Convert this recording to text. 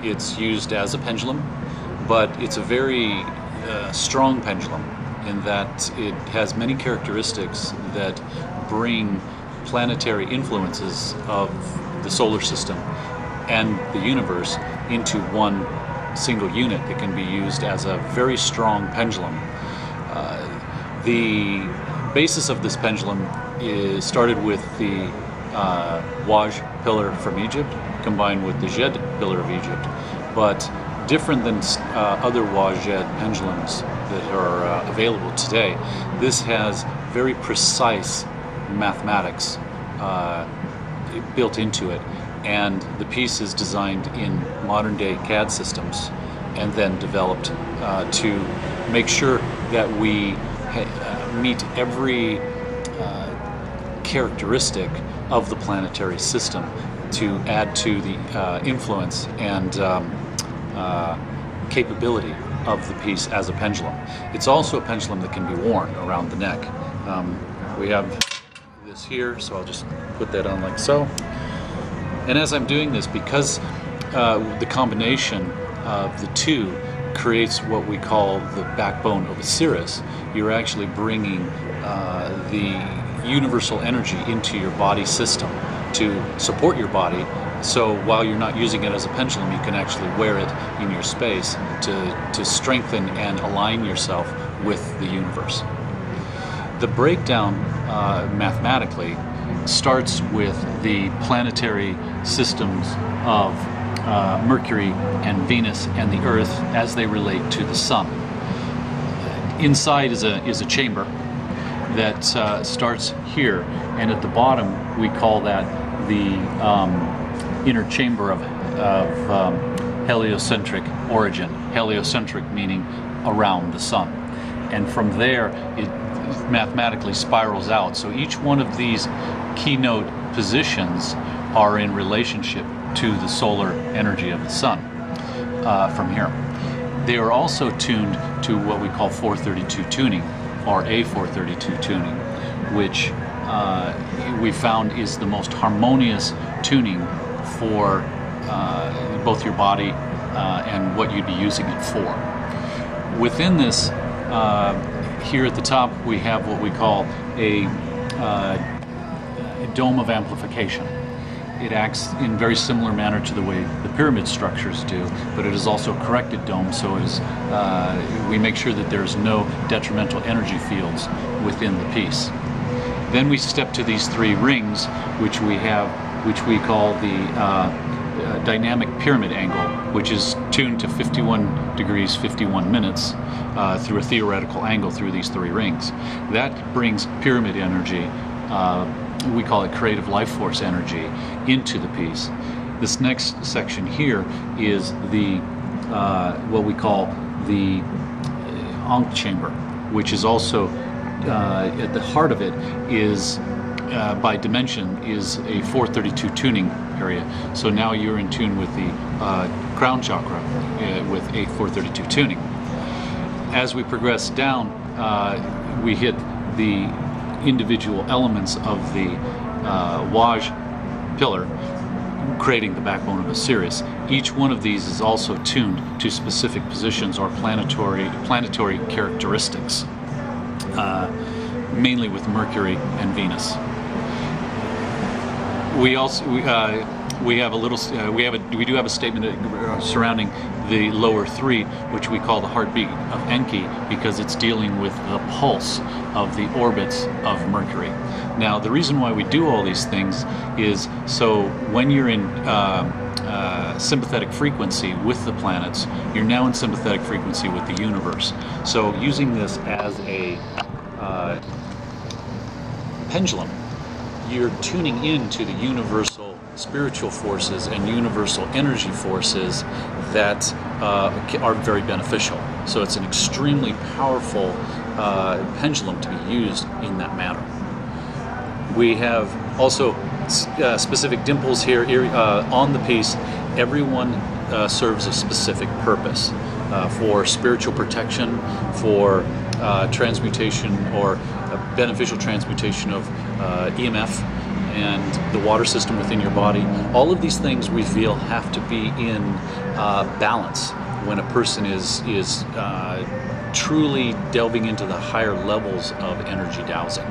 it's used as a pendulum, but it's a very strong pendulum in that it has many characteristics that bring planetary influences of the solar system and the universe into one single unit that can be used as a very strong pendulum. The basis of this pendulum is started with the Waj pillar from Egypt combined with the Jed pillar of Egypt, but different than other Waj-Jed pendulums that are available today. This has very precise mathematics built into it, and the piece is designed in modern-day CAD systems and then developed to make sure that we meet every characteristic of the planetary system to add to the influence and capability of the piece as a pendulum. It's also a pendulum that can be worn around the neck. We have this here, so I'll just put that on like so. And as I'm doing this, because the combination of the two creates what we call the backbone of Osiris, you're actually bringing the universal energy into your body system to support your body. So while you're not using it as a pendulum, you can actually wear it in your space to strengthen and align yourself with the universe. The breakdown mathematically starts with the planetary systems of Mercury and Venus and the Earth as they relate to the Sun. Inside is a chamber that starts here, and at the bottom we call that the inner chamber of heliocentric origin. Heliocentric meaning around the Sun. And from there it mathematically spirals out. So each one of these keynote positions are in relationship to the solar energy of the Sun from here. They are also tuned to what we call 432 tuning, or A432 tuning, which we found is the most harmonious tuning for both your body and what you'd be using it for. Within this, here at the top, we have what we call a dome of amplification. It acts in very similar manner to the way the pyramid structures do, but it is also a corrected dome, so it is, we make sure that there's no detrimental energy fields within the piece. Then we step to these three rings, which we call the dynamic pyramid angle, which is tuned to 51 degrees 51 minutes through a theoretical angle through these three rings. That brings pyramid energy, we call it creative life force energy, into the piece. This next section here is the what we call the Honk Chamber, which is also at the heart of it is by dimension is a 432 tuning area. So now you're in tune with the crown chakra with a 432 tuning. As we progress down, we hit the individual elements of the Waj pillar, creating the backbone of Osiris. Each one of these is also tuned to specific positions or planetary characteristics, mainly with Mercury and Venus. We do have a statement surrounding the lower three, which we call the heartbeat of Enki, because it's dealing with the pulse of the orbits of Mercury. Now, the reason why we do all these things is so when you're in sympathetic frequency with the planets, you're now in sympathetic frequency with the universe. So using this as a pendulum, you're tuning into the universal spiritual forces and universal energy forces that are very beneficial. So it's an extremely powerful pendulum to be used in that manner. We have also specific dimples here on the piece. Everyone serves a specific purpose for spiritual protection, for transmutation or beneficial transmutation of EMF and the water system within your body. All of these things we feel have to be in balance when a person is truly delving into the higher levels of energy dowsing.